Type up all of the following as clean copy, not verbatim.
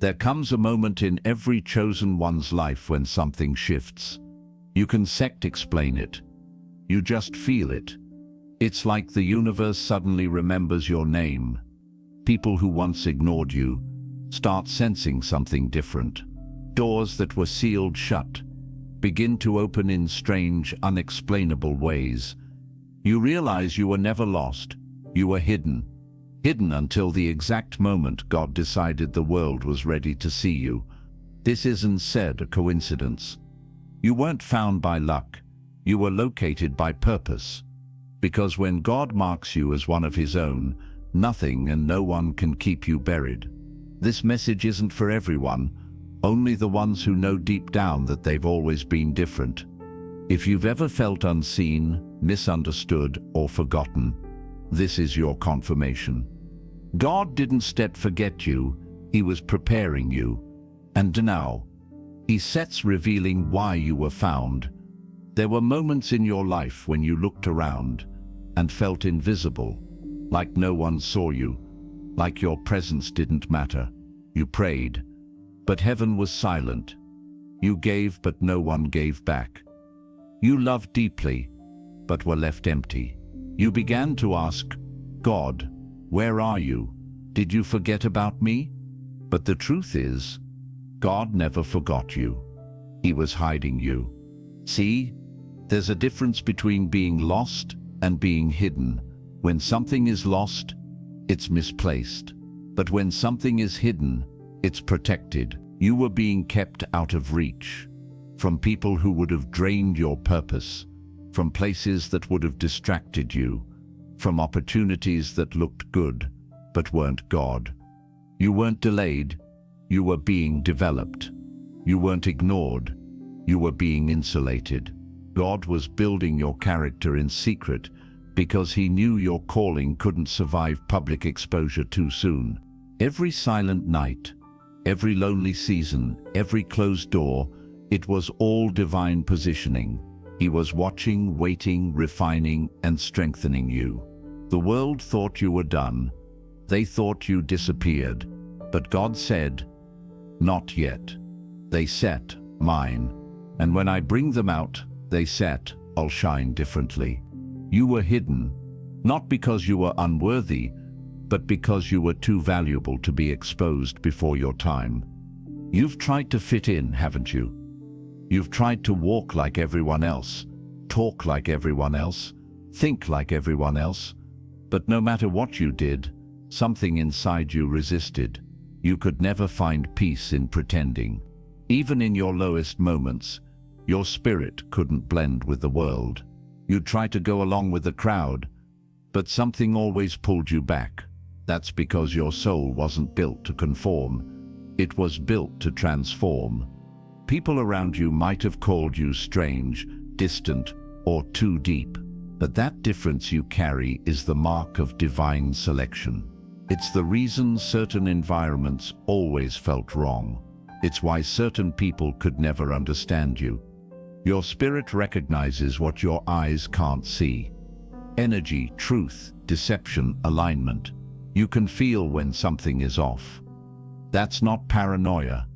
There comes a moment in every chosen one's life when something shifts. You can explain it. You just feel it. It's like the universe suddenly remembers your name. People who once ignored you start sensing something different. Doors that were sealed shut begin to open in strange, unexplainable ways. You realize you were never lost. You were hidden. Hidden until the exact moment God decided the world was ready to see you. This isn't said a coincidence. You weren't found by luck. You were located by purpose. Because when God marks you as one of His own, nothing and no one can keep you buried. This message isn't for everyone, only the ones who know deep down that they've always been different. If you've ever felt unseen, misunderstood, or forgotten, this is your confirmation. God didn't forget you, He was preparing you. And now, He sets revealing why you were found. There were moments in your life when you looked around and felt invisible, like no one saw you, like your presence didn't matter. You prayed, but heaven was silent. You gave, but no one gave back. You loved deeply, but were left empty. You began to ask, God, where are you? Did you forget about me? But the truth is, God never forgot you. He was hiding you. See, there's a difference between being lost and being hidden. When something is lost, it's misplaced. But when something is hidden, it's protected. You were being kept out of reach, from people who would have drained your purpose, from places that would have distracted you, from opportunities that looked good, but weren't God. You weren't delayed, you were being developed. You weren't ignored, you were being insulated. God was building your character in secret because He knew your calling couldn't survive public exposure too soon. Every silent night, every lonely season, every closed door, it was all divine positioning. He was watching, waiting, refining, and strengthening you. The world thought you were done. They thought you disappeared. But God said, not yet. They set mine. And when I bring them out, they set, I'll shine differently. You were hidden, not because you were unworthy, but because you were too valuable to be exposed before your time. You've tried to fit in, haven't you? You've tried to walk like everyone else, talk like everyone else, think like everyone else. But no matter what you did, something inside you resisted. You could never find peace in pretending. Even in your lowest moments, your spirit couldn't blend with the world. You tried to go along with the crowd, but something always pulled you back. That's because your soul wasn't built to conform. It was built to transform. People around you might have called you strange, distant, or too deep. But that difference you carry is the mark of divine selection. It's the reason certain environments always felt wrong. It's why certain people could never understand you. Your spirit recognizes what your eyes can't see. Energy, truth, deception, alignment. You can feel when something is off. That's not paranoia.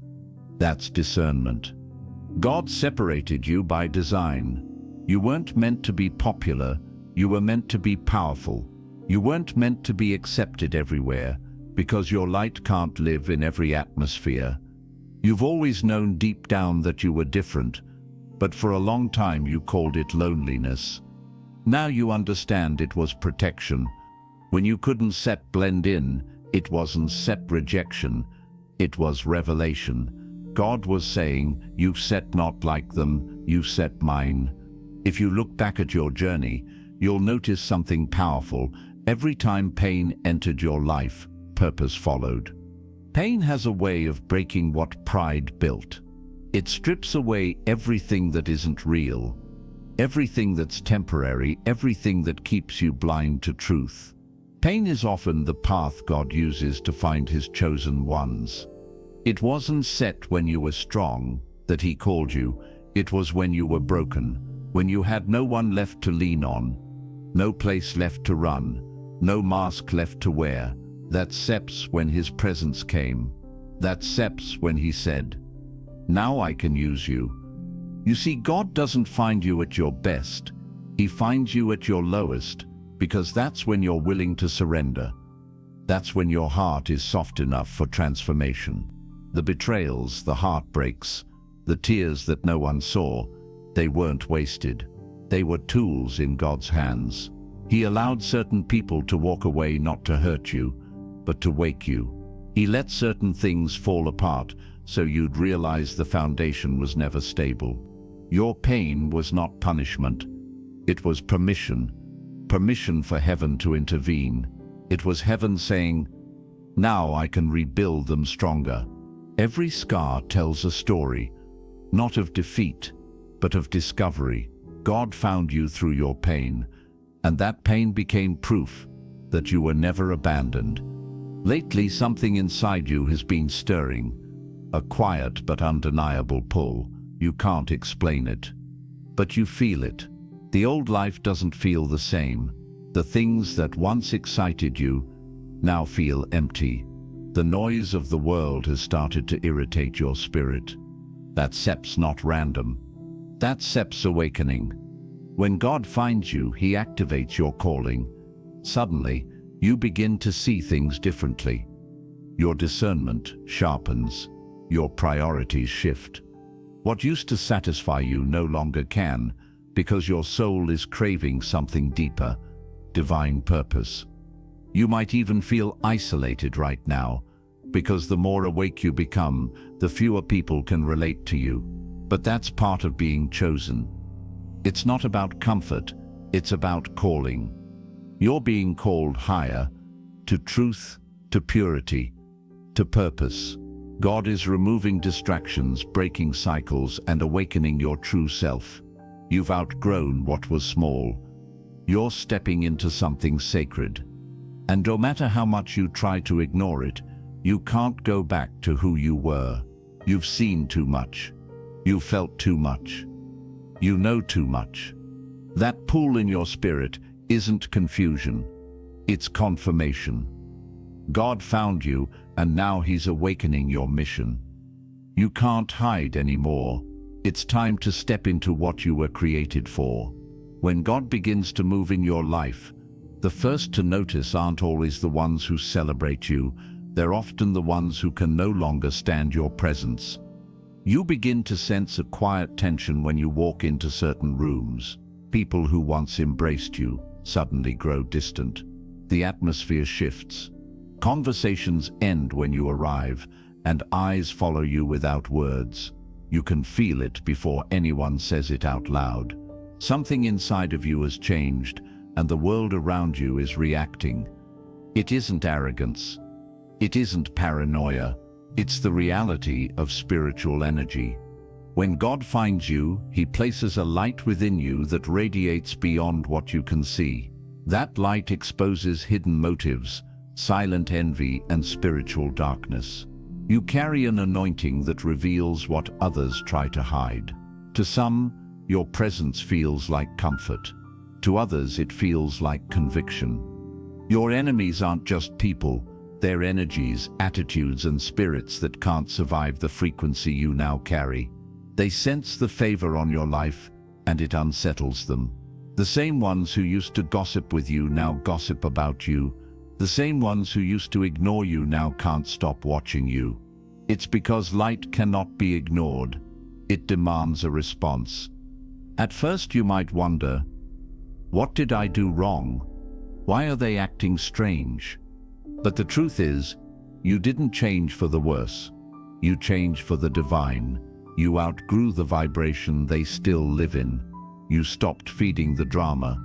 That's discernment. God separated you by design. You weren't meant to be popular. You were meant to be powerful. You weren't meant to be accepted everywhere, because your light can't live in every atmosphere. You've always known deep down that you were different, but for a long time you called it loneliness. Now you understand it was protection. When you couldn't blend in, it wasn't rejection, it was revelation. God was saying, you set not like them, you set mine. If you look back at your journey, you'll notice something powerful. Every time pain entered your life, purpose followed. Pain has a way of breaking what pride built. It strips away everything that isn't real, everything that's temporary, everything that keeps you blind to truth. Pain is often the path God uses to find His chosen ones. It wasn't set when you were strong that He called you. It was when you were broken, when you had no one left to lean on, no place left to run, no mask left to wear. That steps when His presence came. That seps when he said, "Now I can use you." You see, God doesn't find you at your best. He finds you at your lowest, because that's when you're willing to surrender. That's when your heart is soft enough for transformation. The betrayals, the heartbreaks, the tears that no one saw, they weren't wasted. They were tools in God's hands. He allowed certain people to walk away not to hurt you, but to wake you. He let certain things fall apart so you'd realize the foundation was never stable. Your pain was not punishment. It was permission. Permission for heaven to intervene. It was heaven saying, "Now I can rebuild them stronger." Every scar tells a story, not of defeat, but of discovery. God found you through your pain, and that pain became proof that you were never abandoned. Lately, something inside you has been stirring, a quiet but undeniable pull. You can't explain it, but you feel it. The old life doesn't feel the same. The things that once excited you now feel empty. The noise of the world has started to irritate your spirit. That sep's not random. That sep's awakening. When God finds you, he activates your calling. Suddenly, you begin to see things differently. Your discernment sharpens. Your priorities shift. What used to satisfy you no longer can, because your soul is craving something deeper, divine purpose. You might even feel isolated right now, because the more awake you become, the fewer people can relate to you. But that's part of being chosen. It's not about comfort, it's about calling. You're being called higher, to truth, to purity, to purpose. God is removing distractions, breaking cycles, and awakening your true self. You've outgrown what was small. You're stepping into something sacred. And no matter how much you try to ignore it, you can't go back to who you were. You've seen too much. You've felt too much. You know too much. That pull in your spirit isn't confusion. It's confirmation. God found you, and now he's awakening your mission. You can't hide anymore. It's time to step into what you were created for. When God begins to move in your life, the first to notice aren't always the ones who celebrate you. They're often the ones who can no longer stand your presence. You begin to sense a quiet tension when you walk into certain rooms. People who once embraced you suddenly grow distant. The atmosphere shifts. Conversations end when you arrive, and eyes follow you without words. You can feel it before anyone says it out loud. Something inside of you has changed, and the world around you is reacting. It isn't arrogance. It isn't paranoia. It's the reality of spiritual energy. When God finds you, he places a light within you that radiates beyond what you can see. That light exposes hidden motives, silent envy, and spiritual darkness. You carry an anointing that reveals what others try to hide. To some, your presence feels like comfort. To others, it feels like conviction. Your enemies aren't just people. They're energies, attitudes, and spirits that can't survive the frequency you now carry. They sense the favor on your life, and it unsettles them. The same ones who used to gossip with you now gossip about you. The same ones who used to ignore you now can't stop watching you. It's because light cannot be ignored. It demands a response. At first you might wonder, what did I do wrong? Why are they acting strange? But the truth is, you didn't change for the worse. You changed for the divine. You outgrew the vibration they still live in. You stopped feeding the drama,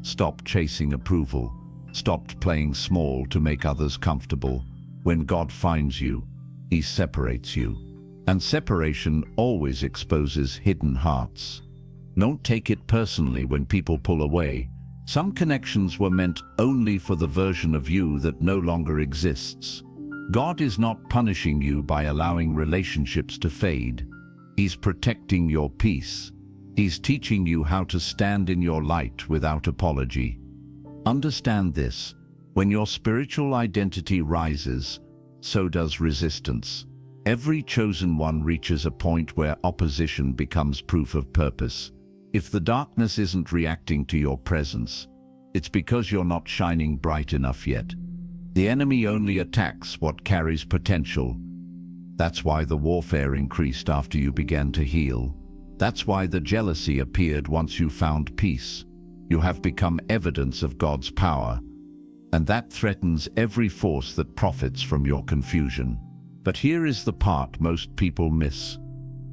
stopped chasing approval, stopped playing small to make others comfortable. When God finds you, he separates you. And separation always exposes hidden hearts. Don't take it personally when people pull away. Some connections were meant only for the version of you that no longer exists. God is not punishing you by allowing relationships to fade. He's protecting your peace. He's teaching you how to stand in your light without apology. Understand this: when your spiritual identity rises, so does resistance. Every chosen one reaches a point where opposition becomes proof of purpose. If the darkness isn't reacting to your presence, it's because you're not shining bright enough yet. The enemy only attacks what carries potential. That's why the warfare increased after you began to heal. That's why the jealousy appeared once you found peace. You have become evidence of God's power, and that threatens every force that profits from your confusion. But here is the part most people miss.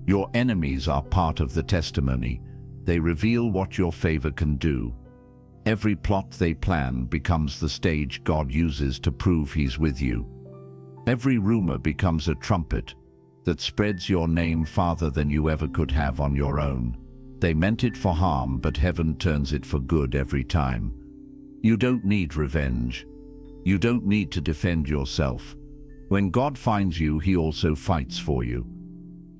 Your enemies are part of the testimony. They reveal what your favor can do. Every plot they plan becomes the stage God uses to prove He's with you. Every rumor becomes a trumpet that spreads your name farther than you ever could have on your own. They meant it for harm, but heaven turns it for good every time. You don't need revenge. You don't need to defend yourself. When God finds you, He also fights for you.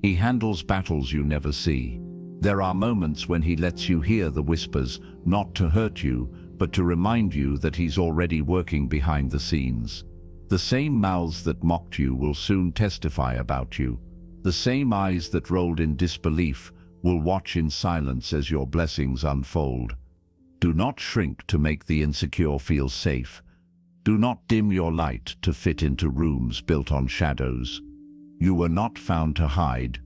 He handles battles you never see. There are moments when He lets you hear the whispers, not to hurt you, but to remind you that He's already working behind the scenes. The same mouths that mocked you will soon testify about you. The same eyes that rolled in disbelief will watch in silence as your blessings unfold. Do not shrink to make the insecure feel safe. Do not dim your light to fit into rooms built on shadows. You were not found to hide.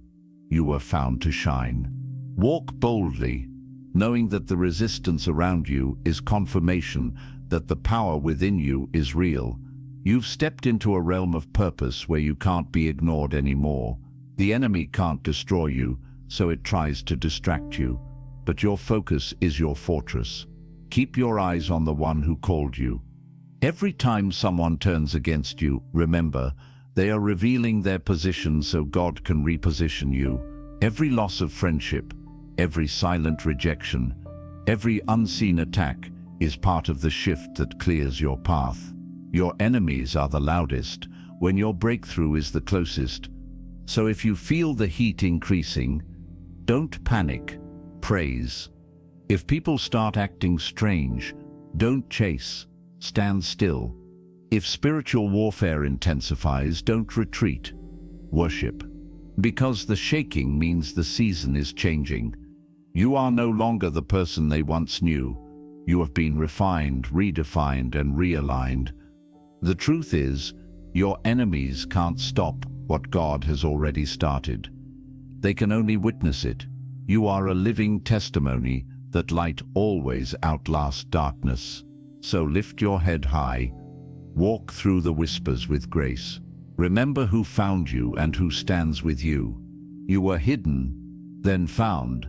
You were found to shine. Walk boldly, knowing that the resistance around you is confirmation that the power within you is real. You've stepped into a realm of purpose where you can't be ignored anymore. The enemy can't destroy you, so it tries to distract you. But your focus is your fortress. Keep your eyes on the one who called you. Every time someone turns against you, remember, they are revealing their position so God can reposition you. Every loss of friendship, every silent rejection, every unseen attack is part of the shift that clears your path. Your enemies are the loudest when your breakthrough is the closest. So if you feel the heat increasing, don't panic, praise. If people start acting strange, don't chase, stand still. If spiritual warfare intensifies, don't retreat, worship. Because the shaking means the season is changing. You are no longer the person they once knew. You have been refined, redefined, and realigned. The truth is, your enemies can't stop what God has already started. They can only witness it. You are a living testimony that light always outlasts darkness. So lift your head high. Walk through the whispers with grace. Remember who found you and who stands with you. You were hidden, then found,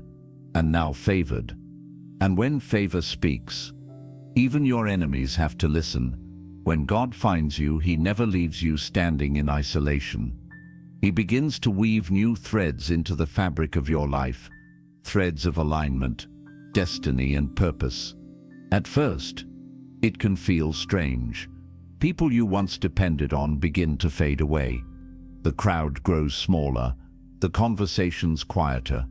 and now favored. And when favor speaks, even your enemies have to listen. When God finds you, He never leaves you standing in isolation. He begins to weave new threads into the fabric of your life, threads of alignment, destiny, and purpose. At first, it can feel strange. People you once depended on begin to fade away. The crowd grows smaller, the conversations quieter.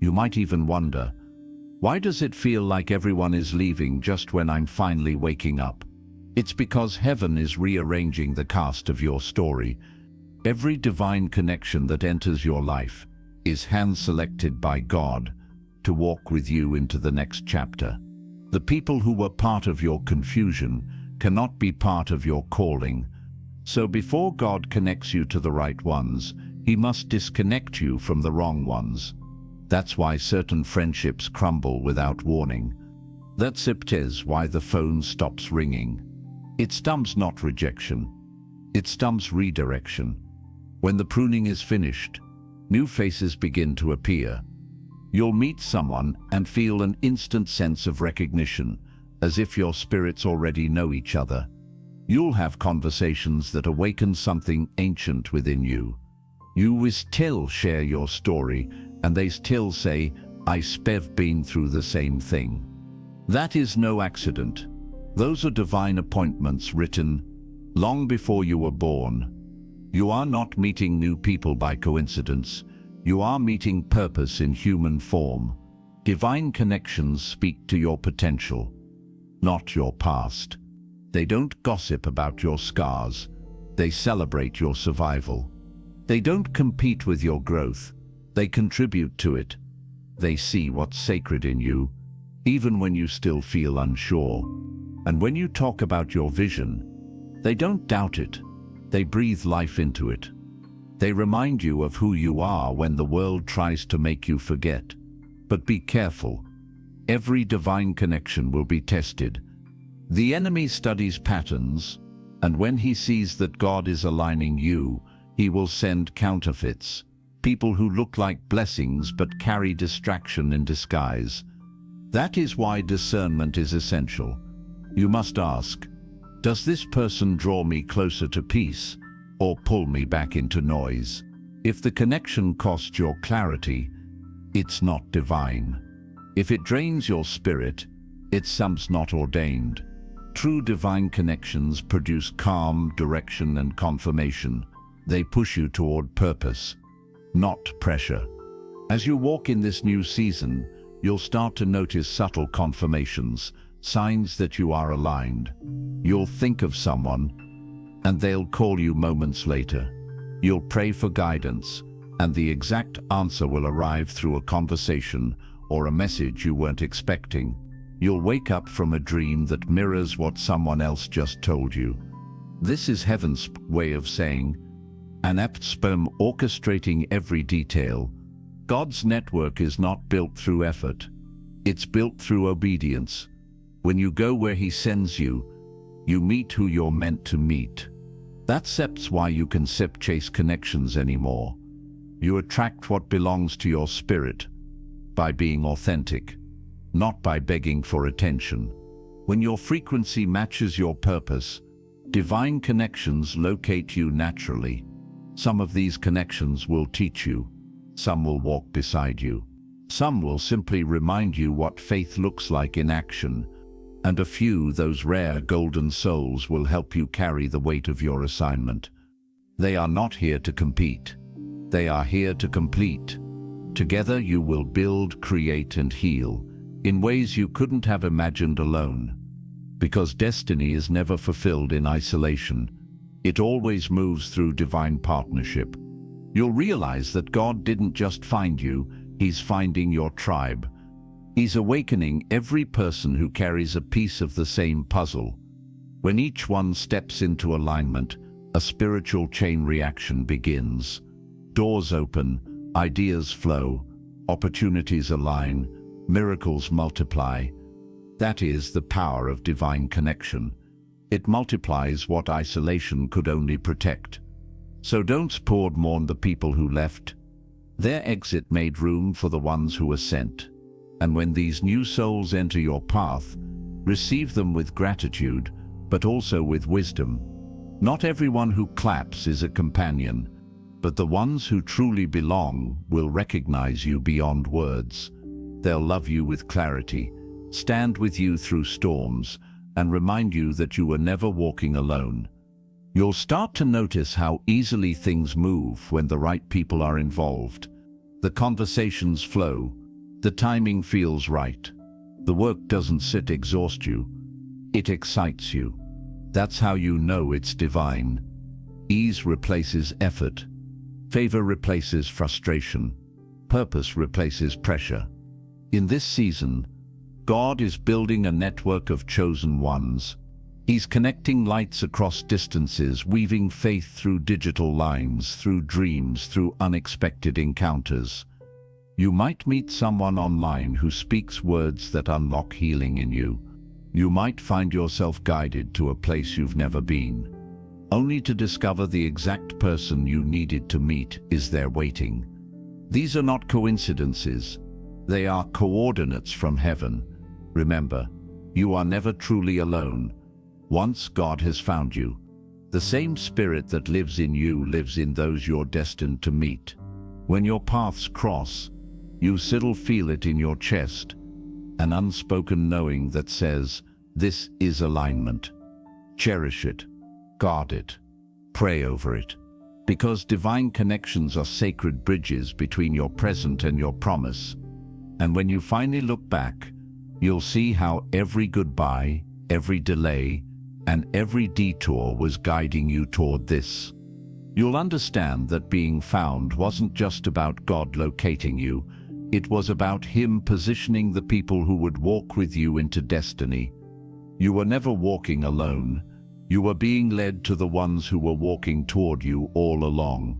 You might even wonder, why does it feel like everyone is leaving just when I'm finally waking up? It's because heaven is rearranging the cast of your story. Every divine connection that enters your life is hand-selected by God to walk with you into the next chapter. The people who were part of your confusion cannot be part of your calling. So before God connects you to the right ones, He must disconnect you from the wrong ones. That's why certain friendships crumble without warning. That's why the phone stops ringing. It stumps not rejection. It stumps redirection. When the pruning is finished, new faces begin to appear. You'll meet someone and feel an instant sense of recognition, as if your spirits already know each other. You'll have conversations that awaken something ancient within you. You will still share your story, and they still say, I've been through the same thing. That is no accident. Those are divine appointments written long before you were born. You are not meeting new people by coincidence. You are meeting purpose in human form. Divine connections speak to your potential, not your past. They don't gossip about your scars. They celebrate your survival. They don't compete with your growth. They contribute to it. They see what's sacred in you, even when you still feel unsure. And when you talk about your vision, they don't doubt it. They breathe life into it. They remind you of who you are when the world tries to make you forget. But be careful. Every divine connection will be tested. The enemy studies patterns, and when he sees that God is aligning you, he will send counterfeits, people who look like blessings but carry distraction in disguise. That is why discernment is essential. You must ask, does this person draw me closer to peace or pull me back into noise? If the connection costs your clarity, it's not divine. If it drains your spirit, it's not ordained. True divine connections produce calm, direction, and confirmation. They push you toward purpose, not pressure. As you walk in this new season, you'll start to notice subtle confirmations, signs that you are aligned. You'll think of someone, and they'll call you moments later. You'll pray for guidance, and the exact answer will arrive through a conversation or a message you weren't expecting. You'll wake up from a dream that mirrors what someone else just told you. This is heaven's way of saying, an apt sperm orchestrating every detail. God's network is not built through effort. It's built through obedience. When you go where he sends you, you meet who you're meant to meet. That's why you can chase connections anymore. You attract what belongs to your spirit by being authentic, not by begging for attention. When your frequency matches your purpose, divine connections locate you naturally. Some of these connections will teach you. Some will walk beside you. Some will simply remind you what faith looks like in action. And a few, those rare golden souls, will help you carry the weight of your assignment. They are not here to compete. They are here to complete. Together you will build, create, and heal in ways you couldn't have imagined alone. Because destiny is never fulfilled in isolation. It always moves through divine partnership. You'll realize that God didn't just find you, he's finding your tribe. He's awakening every person who carries a piece of the same puzzle. When each one steps into alignment, a spiritual chain reaction begins. Doors open, ideas flow, opportunities align, miracles multiply. That is the power of divine connection. It multiplies what isolation could only protect. So don't mourn the people who left. Their exit made room for the ones who were sent. And when these new souls enter your path, receive them with gratitude, but also with wisdom. Not everyone who claps is a companion, but the ones who truly belong will recognize you beyond words. They'll love you with clarity, stand with you through storms, and remind you that you were never walking alone. You'll start to notice how easily things move when the right people are involved. The conversations flow, the timing feels right. The work doesn't exhaust you, it excites you. That's how you know it's divine. Ease replaces effort. Favor replaces frustration. Purpose replaces pressure. In this season, God is building a network of chosen ones. He's connecting lights across distances, weaving faith through digital lines, through dreams, through unexpected encounters. You might meet someone online who speaks words that unlock healing in you. You might find yourself guided to a place you've never been, only to discover the exact person you needed to meet is there waiting. These are not coincidences. They are coordinates from heaven. Remember, you are never truly alone. Once God has found you, the same spirit that lives in you lives in those you're destined to meet. When your paths cross, you still feel it in your chest, an unspoken knowing that says, this is alignment. Cherish it, guard it, pray over it. Because divine connections are sacred bridges between your present and your promise. And when you finally look back, you'll see how every goodbye, every delay, and every detour was guiding you toward this. You'll understand that being found wasn't just about God locating you. It was about Him positioning the people who would walk with you into destiny. You were never walking alone. You were being led to the ones who were walking toward you all along.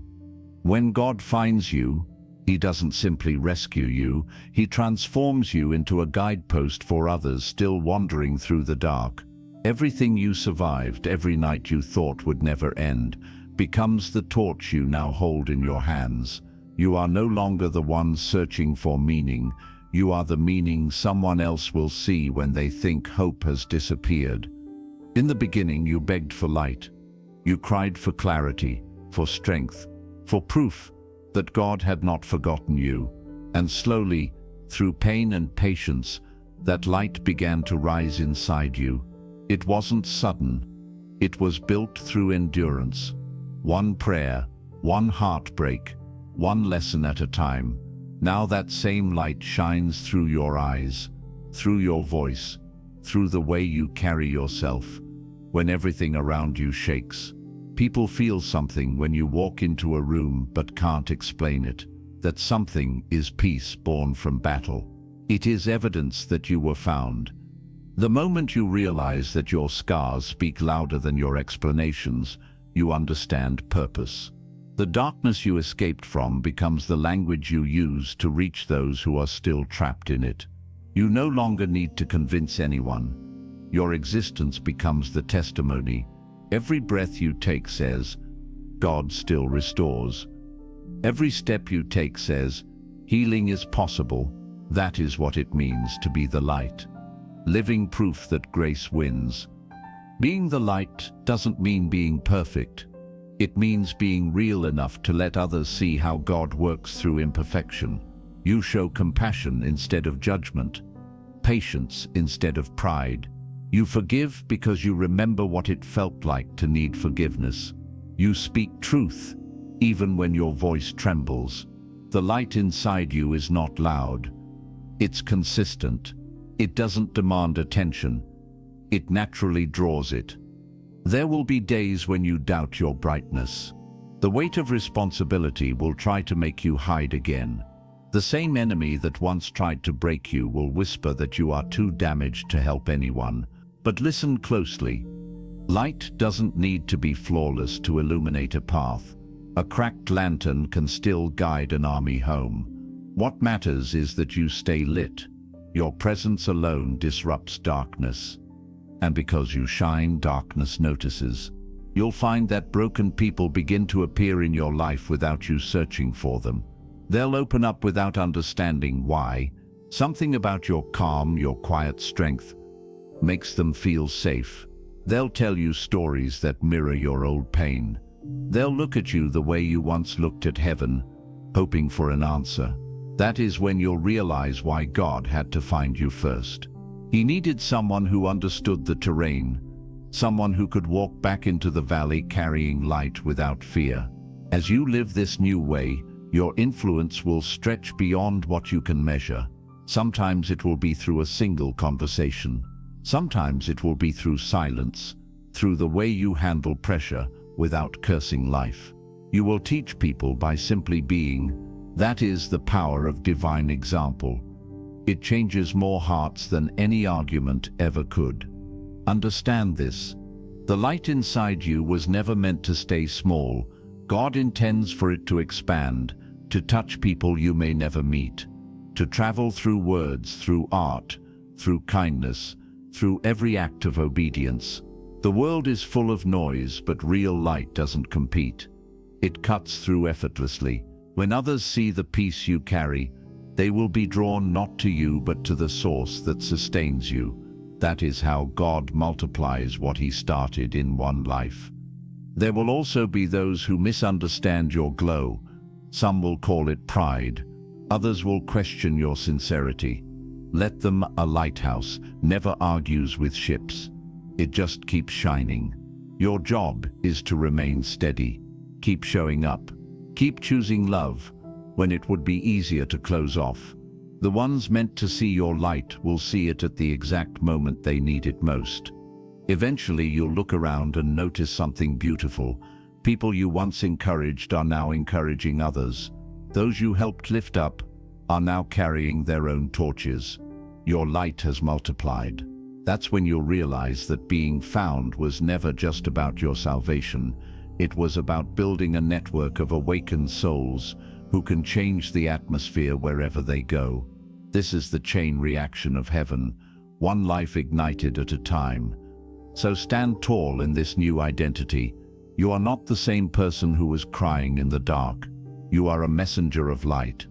When God finds you, He doesn't simply rescue you. He transforms you into a guidepost for others still wandering through the dark. Everything you survived, every night you thought would never end, becomes the torch you now hold in your hands. You are no longer the one searching for meaning. You are the meaning someone else will see when they think hope has disappeared. In the beginning, you begged for light. You cried for clarity, for strength, for proof that God had not forgotten you. And slowly, through pain and patience, that light began to rise inside you. It wasn't sudden. It was built through endurance. One prayer, one heartbreak, one lesson at a time. Now that same light shines through your eyes, through your voice, through the way you carry yourself. When everything around you shakes, people feel something when you walk into a room but can't explain it. That something is peace born from battle. It is evidence that you were found. The moment you realize that your scars speak louder than your explanations, you understand purpose. The darkness you escaped from becomes the language you use to reach those who are still trapped in it. You no longer need to convince anyone. Your existence becomes the testimony. Every breath you take says, God still restores. Every step you take says, healing is possible. That is what it means to be the light. Living proof that grace wins. Being the light doesn't mean being perfect. It means being real enough to let others see how God works through imperfection. You show compassion instead of judgment, patience instead of pride. You forgive because you remember what it felt like to need forgiveness. You speak truth, even when your voice trembles. The light inside you is not loud. It's consistent. It doesn't demand attention. It naturally draws it. There will be days when you doubt your brightness. The weight of responsibility will try to make you hide again. The same enemy that once tried to break you will whisper that you are too damaged to help anyone. But listen closely. Light doesn't need to be flawless to illuminate a path. A cracked lantern can still guide an army home. What matters is that you stay lit. Your presence alone disrupts darkness. And because you shine, darkness notices. You'll find that broken people begin to appear in your life without you searching for them. They'll open up without understanding why. Something about your calm, your quiet strength, makes them feel safe. They'll tell you stories that mirror your old pain. They'll look at you the way you once looked at heaven, hoping for an answer. That is when you'll realize why God had to find you first. He needed someone who understood the terrain, someone who could walk back into the valley carrying light without fear. As you live this new way, your influence will stretch beyond what you can measure. Sometimes it will be through a single conversation. Sometimes it will be through silence, through the way you handle pressure without cursing life. You will teach people by simply being. That is the power of divine example. It changes more hearts than any argument ever could. Understand this. The light inside you was never meant to stay small. God intends for it to expand, to touch people you may never meet, to travel through words, through art, through kindness, through every act of obedience. The world is full of noise, but real light doesn't compete. It cuts through effortlessly. When others see the peace you carry, they will be drawn not to you but to the source that sustains you. That is how God multiplies what He started in one life. There will also be those who misunderstand your glow. Some will call it pride. Others will question your sincerity. Let them. A lighthouse never argues with ships. It just keeps shining. Your job is to remain steady. Keep showing up. Keep choosing love when it would be easier to close off. The ones meant to see your light will see it at the exact moment they need it most. Eventually you'll look around and notice something beautiful. People you once encouraged are now encouraging others. Those you helped lift up are now carrying their own torches. Your light has multiplied. That's when you'll realize that being found was never just about your salvation. It was about building a network of awakened souls who can change the atmosphere wherever they go. This is the chain reaction of heaven, one life ignited at a time. So stand tall in this new identity. You are not the same person who was crying in the dark. You are a messenger of light,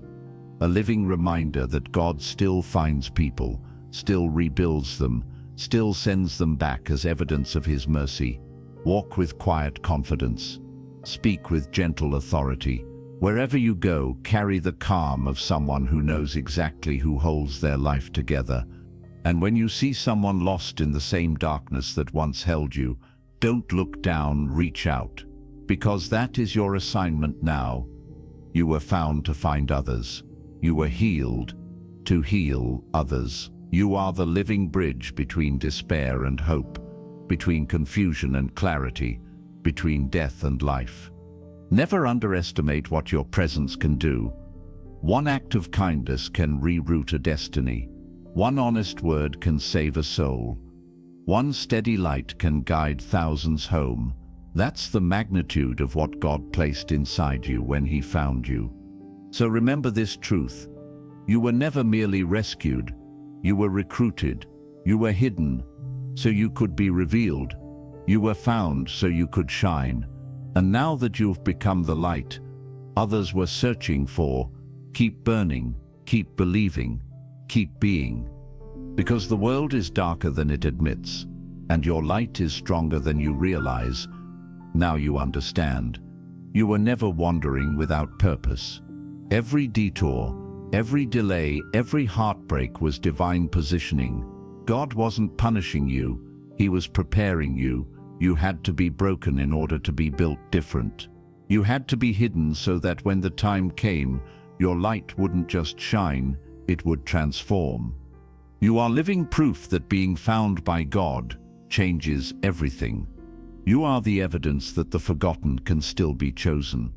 a living reminder that God still finds people, still rebuilds them, still sends them back as evidence of His mercy. Walk with quiet confidence. Speak with gentle authority. Wherever you go, carry the calm of someone who knows exactly who holds their life together. And when you see someone lost in the same darkness that once held you, don't look down, reach out. Because that is your assignment now. You were found to find others. You were healed to heal others. You are the living bridge between despair and hope, between confusion and clarity, between death and life. Never underestimate what your presence can do. One act of kindness can reroute a destiny. One honest word can save a soul. One steady light can guide thousands home. That's the magnitude of what God placed inside you when He found you. So remember this truth. You were never merely rescued. You were recruited. You were hidden so you could be revealed. You were found so you could shine. And now that you've become the light others were searching for, keep burning, keep believing, keep being. Because the world is darker than it admits, and your light is stronger than you realize. Now you understand. You were never wandering without purpose. Every detour, every delay, every heartbreak was divine positioning. God wasn't punishing you, He was preparing you. You had to be broken in order to be built different. You had to be hidden so that when the time came, your light wouldn't just shine, it would transform. You are living proof that being found by God changes everything. You are the evidence that the forgotten can still be chosen,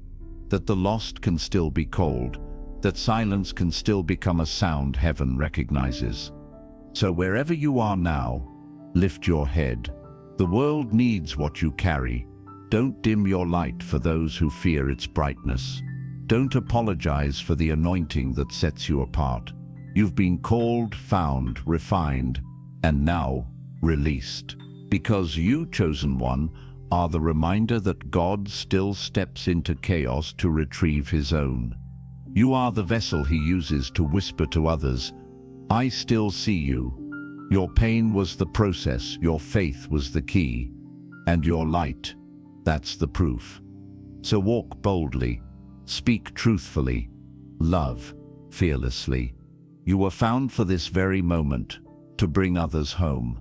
that the lost can still be called, that silence can still become a sound heaven recognizes. So wherever you are now, lift your head. The world needs what you carry. Don't dim your light for those who fear its brightness. Don't apologize for the anointing that sets you apart. You've been called, found, refined, and now released. Because you, chosen one, are the reminder that God still steps into chaos to retrieve His own. You are the vessel He uses to whisper to others, I still see you. Your pain was the process, your faith was the key, and your light, that's the proof. So walk boldly, speak truthfully, love fearlessly. You were found for this very moment, to bring others home.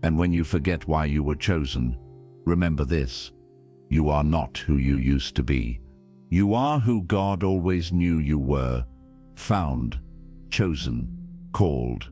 And when you forget why you were chosen, remember this: you are not who you used to be. You are who God always knew you were, found, chosen, called.